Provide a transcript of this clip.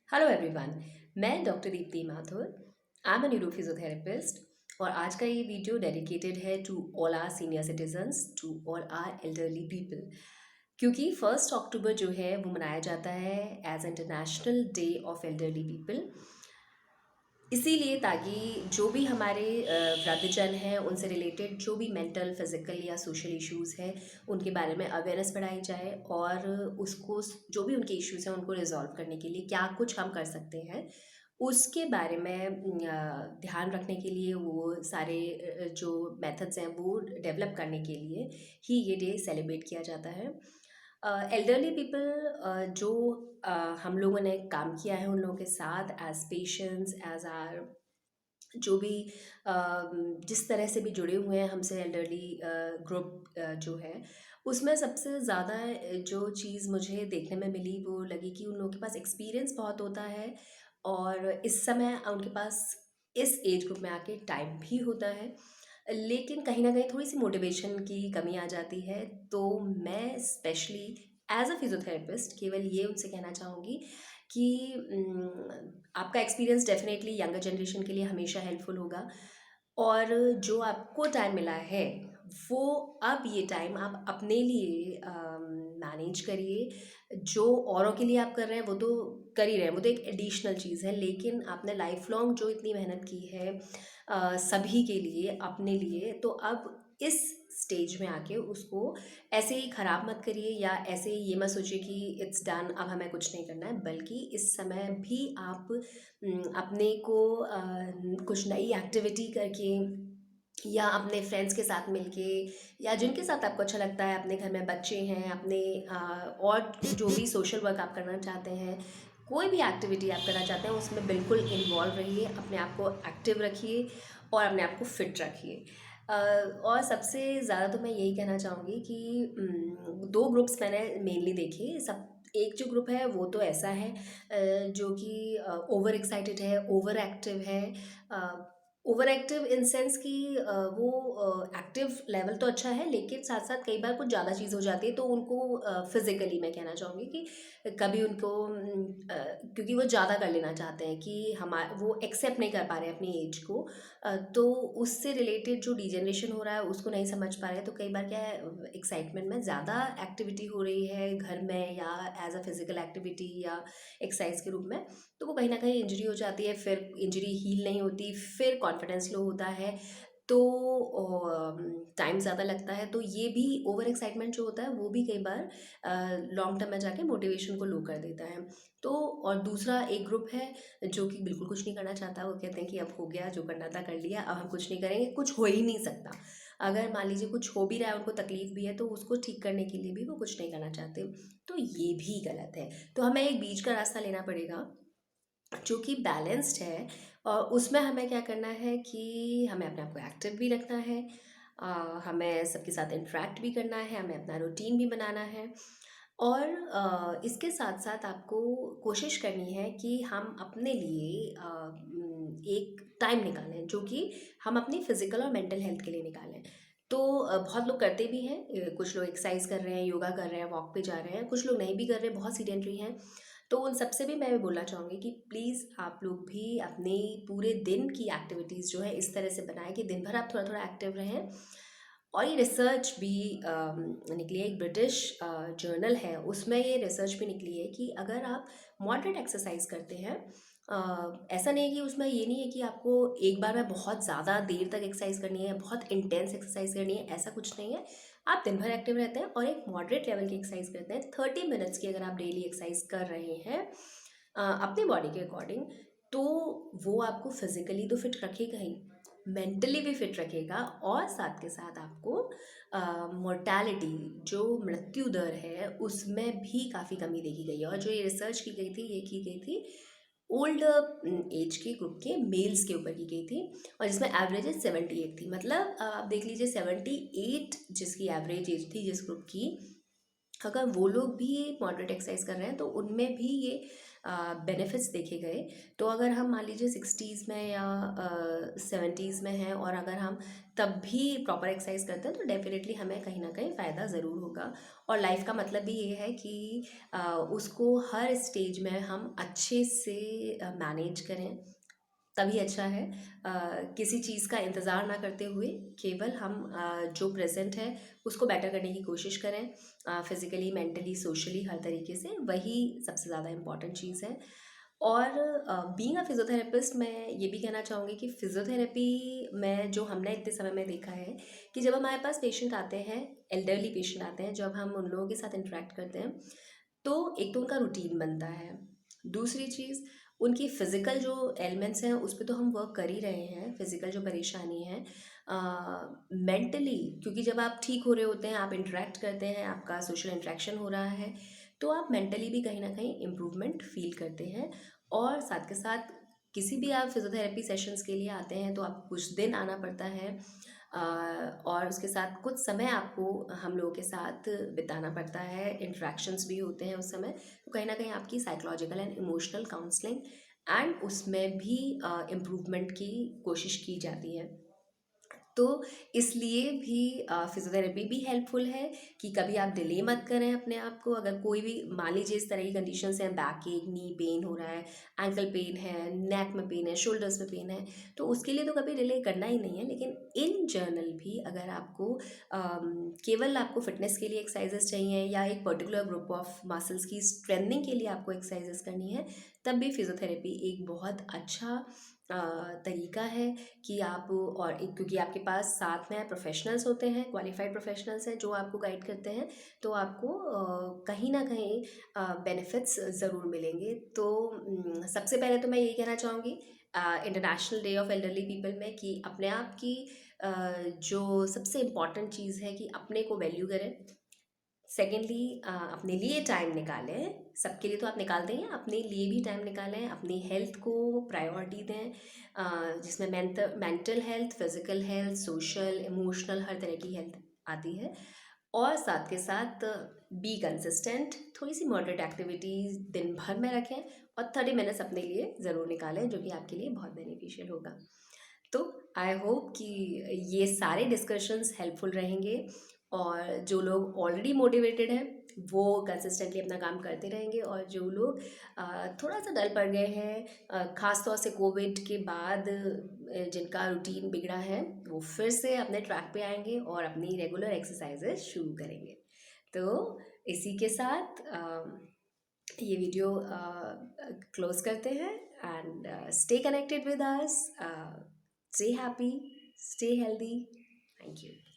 Hello everyone. मैं doctor Dipti Mathur. I am a neurophysiotherapist और आज का ये वीडियो डेडिकेटेड है to all our senior citizens, to all our elderly people. क्योंकि 1 अक्टूबर जो है वो मनाया जाता है as international day of elderly people. इसीलिए ताकि जो भी हमारे वृद्धजन हैं उनसे रिलेटेड जो भी मेंटल फिजिकल या सोशल इश्यूज़ हैं उनके बारे में अवेयरनेस बढ़ाई जाए और उसको जो भी उनके इश्यूज़ हैं उनको रिजॉल्व करने के लिए क्या कुछ हम कर सकते हैं उसके बारे में ध्यान रखने के लिए वो सारे जो मेथड्स हैं वो डेवलप करने के लिए ही ये डे सेलिब्रेट किया जाता है। एल्डरली पीपल जो हम लोगों ने काम किया है उन लोगों के साथ एज पेशेंट्स एज आर जो भी जिस तरह से भी जुड़े हुए हैं हमसे एल्डरली ग्रुप जो है उसमें सबसे ज़्यादा जो चीज़ मुझे देखने में मिली वो लगी कि उन लोगों के पास एक्सपीरियंस बहुत होता है और इस समय उनके पास इस एज ग्रुप में आके टाइम भी होता है, लेकिन कहीं ना कहीं थोड़ी सी मोटिवेशन की कमी आ जाती है। तो मैं स्पेशली एज अ फिजियोथेरेपिस्ट केवल ये उनसे कहना चाहूँगी कि आपका एक्सपीरियंस डेफिनेटली यंगर जनरेशन के लिए हमेशा हेल्पफुल होगा और जो आपको टाइम मिला है वो अब ये टाइम आप अपने लिए मैनेज करिए। जो औरों के लिए आप कर रहे हैं वो तो कर ही रहे हैं, वो तो एक एडिशनल चीज़ है, लेकिन आपने लाइफ लॉन्ग जो इतनी मेहनत की है सभी के लिए अपने लिए, तो अब इस स्टेज में आके उसको ऐसे ही ख़राब मत करिए या ऐसे ही ये मत सोचिए कि इट्स डन अब हमें कुछ नहीं करना है, बल्कि इस समय भी आप अपने को कुछ नई एक्टिविटी करके या अपने फ्रेंड्स के साथ मिलके या जिनके साथ आपको अच्छा लगता है, अपने घर में बच्चे हैं अपने और जो भी सोशल वर्क आप करना चाहते हैं, कोई भी एक्टिविटी आप करना चाहते हैं उसमें बिल्कुल इन्वॉल्व रहिए, अपने आप को एक्टिव रखिए और अपने आप को फिट रखिए। और सबसे ज़्यादा तो मैं यही कहना चाहूँगी कि दो ग्रुप्स मैंने मेनली देखे। सब एक जो ग्रुप है वो तो ऐसा है जो कि ओवर एक्साइटेड है, ओवर एक्टिव है। ओवर एक्टिव इन सेंस कि वो एक्टिव लेवल तो अच्छा है लेकिन साथ साथ कई बार कुछ ज़्यादा चीज़ हो जाती है तो उनको फिज़िकली मैं कहना चाहूँगी कि कभी उनको क्योंकि वो ज़्यादा कर लेना चाहते हैं कि वो एक्सेप्ट नहीं कर पा रहे हैं अपनी एज को, तो उससे रिलेटेड जो डिजेनरेशन हो रहा है उसको नहीं समझ पा रहे हैं। तो कई बार क्या है, एक्साइटमेंट में ज़्यादा एक्टिविटी हो रही है घर में या एज अ फिजिकल एक्टिविटी या एक्सरसाइज के रूप में, तो वो कहीं न कहीं इंजरी हो जाती है, फिर इंजरी हील नहीं होती, फिर कॉन्फिडेंस लो होता है, तो टाइम ज़्यादा लगता है। तो ये भी ओवर एक्साइटमेंट जो होता है वो भी कई बार लॉन्ग टर्म में जाके मोटिवेशन को लो कर देता है। तो और दूसरा एक ग्रुप है जो कि बिल्कुल कुछ नहीं करना चाहता, वो कहते हैं कि अब हो गया, जो करना था कर लिया, अब हम कुछ नहीं करेंगे, कुछ हो ही नहीं सकता। अगर मान लीजिए कुछ हो भी रहा है, उनको तकलीफ भी है, तो उसको ठीक करने के लिए भी वो कुछ नहीं करना चाहते, तो ये भी गलत है। तो हमें एक बीच का रास्ता लेना पड़ेगा जो कि बैलेंस्ड है और उसमें हमें क्या करना है कि हमें अपने आप को एक्टिव भी रखना है, हमें सबके साथ इंटरेक्ट भी करना है, हमें अपना रूटीन भी बनाना है और इसके साथ साथ आपको कोशिश करनी है कि हम अपने लिए एक टाइम निकालें जो कि हम अपनी फिजिकल और मेंटल हेल्थ के लिए निकालें। तो बहुत लोग करते भी हैं, कुछ लोग एक्सरसाइज कर रहे हैं, योगा कर रहे हैं, वॉक पे जा रहे हैं, कुछ लोग नहीं भी कर रहे, बहुत सीडेंटरी हैं। तो उन सबसे भी मैं बोलना चाहूँगी कि प्लीज़ आप लोग भी अपने पूरे दिन की एक्टिविटीज़ जो है इस तरह से बनाएं कि दिन भर आप थोड़ा थोड़ा एक्टिव रहें। और ये रिसर्च भी निकली है, एक ब्रिटिश जर्नल है, उसमें ये रिसर्च भी निकली है कि अगर आप मॉडरेट एक्सरसाइज करते हैं, ऐसा नहीं है कि उसमें ये नहीं है कि आपको एक बार में बहुत ज़्यादा देर तक एक्सरसाइज करनी है, बहुत इंटेंस एक्सरसाइज करनी है, ऐसा कुछ नहीं है। आप दिन भर एक्टिव रहते हैं और एक मॉडरेट लेवल की एक्सरसाइज करते हैं, 30 मिनट्स की अगर आप डेली एक्सरसाइज कर रहे हैं अपनी बॉडी के अकॉर्डिंग, तो वो आपको फिजिकली तो फिट रखेगा ही, मेंटली भी फिट रखेगा और साथ के साथ आपको मोर्टालिटी जो मृत्यु दर है उसमें भी काफ़ी कमी देखी गई है। और जो ये रिसर्च की गई थी ये की गई थी ओल्ड एज के ग्रुप के मेल्स के ऊपर की गई थी और जिसमें एवरेज एज 78 थी। मतलब आप देख लीजिए 78 जिसकी एवरेज एज थी जिस ग्रुप की, अगर वो लोग भी मॉडरेट एक्सरसाइज कर रहे हैं तो उनमें भी ये बेनिफिट्स देखे गए, तो अगर हम मान लीजिए 60s में या 70s में हैं और अगर हम तब भी प्रॉपर एक्सरसाइज करते हैं तो डेफिनेटली हमें कहीं ना कहीं फ़ायदा ज़रूर होगा। और लाइफ का मतलब भी ये है कि उसको हर स्टेज में हम अच्छे से मैनेज करें, तभी अच्छा है। किसी चीज़ का इंतज़ार ना करते हुए केवल हम जो प्रेजेंट है उसको बेटर करने की कोशिश करें, फिज़िकली, मेंटली, सोशली, हर तरीके से, वही सबसे ज़्यादा इम्पॉर्टेंट चीज़ है। और बीइंग अ फिज़ियोथेरेपिस्ट मैं ये भी कहना चाहूँगी कि फ़िज़ियोथेरेपी में जो हमने इतने समय में देखा है कि जब हमारे पास पेशेंट आते हैं, एल्डरली पेशेंट आते हैं, जब हम उन लोगों के साथ इंटरेक्ट करते हैं, तो एक तो उनका रूटीन बनता है। दूसरी चीज़, उनकी फ़िज़िकल जो एलिमेंट्स हैं उस पे तो हम वर्क कर ही रहे हैं, फ़िज़िकल जो परेशानी है। मेंटली, क्योंकि जब आप ठीक हो रहे होते हैं, आप इंटरेक्ट करते हैं, आपका सोशल इंटरेक्शन हो रहा है, तो आप मेंटली भी कहीं न कहीं इम्प्रूवमेंट फ़ील करते हैं। और साथ के साथ किसी भी आप फ़िज़ियोथेरेपी सेशंस के लिए आते हैं तो आपको कुछ दिन आना पड़ता है, और उसके साथ कुछ समय आपको हम लोगों के साथ बिताना पड़ता है, इंटरेक्शंस भी होते हैं उस समय, तो कहीं ना कहीं आपकी psychological and emotional counselling and उसमें भी इम्प्रूवमेंट की कोशिश की जाती है। तो इसलिए भी फिजियोथेरेपी भी हेल्पफुल है कि कभी आप डिले मत करें अपने आप को। अगर कोई भी मान लीजिए इस तरह की कंडीशंस हैं, बैक एक, नी पेन हो रहा है, एंकल पेन है, नेक में पेन है, शोल्डर्स में पेन है, तो उसके लिए तो कभी डिले करना ही नहीं है। लेकिन इन जनरल भी अगर आपको केवल आपको फिटनेस के लिए एक्सरसाइजेस चाहिए या एक पर्टिकुलर ग्रुप ऑफ मसल्स की स्ट्रेंथनिंग के लिए आपको एक्सरसाइजेस करनी है, तब भी फिजियोथेरेपी एक बहुत अच्छा अ, तरीका है कि आप, और एक क्योंकि आपके पास साथ में प्रोफेशनल्स होते हैं, क्वालिफाइड प्रोफेशनल्स हैं जो आपको गाइड करते हैं, तो आपको कहीं ना कहीं बेनिफिट्स ज़रूर मिलेंगे। तो सबसे पहले तो मैं यही कहना चाहूँगी international day of elderly people में कि अपने आप की अ, जो सबसे इम्पॉर्टेंट चीज़ है कि अपने को वैल्यू करें। सेकेंडली अपने लिए टाइम निकालें, सबके लिए तो आप निकालते ही हैं, अपने लिए भी टाइम निकालें, अपनी हेल्थ को प्रायोरिटी दें, जिसमें mental health, physical health, social, emotional, हर तरह की हेल्थ आती है। और साथ के साथ बी कंसिस्टेंट, थोड़ी सी मॉडरेट एक्टिविटीज़ दिन भर में रखें और 30 मिनट्स अपने लिए ज़रूर निकालें, जो कि आपके लिए बहुत बेनिफिशियल होगा। तो आई होप कि ये सारे डिस्कशंस हेल्पफुल रहेंगे और जो लोग ऑलरेडी मोटिवेटेड हैं वो कंसिस्टेंटली अपना काम करते रहेंगे, और जो लोग थोड़ा सा डल पड़ गए हैं, ख़ास तौर से कोविड के बाद जिनका रूटीन बिगड़ा है, वो फिर से अपने ट्रैक पे आएंगे और अपनी रेगुलर एक्सरसाइजेज शुरू करेंगे। तो इसी के साथ ये वीडियो क्लोज करते हैं, and stay connected with us, stay happy, stay healthy. Thank you.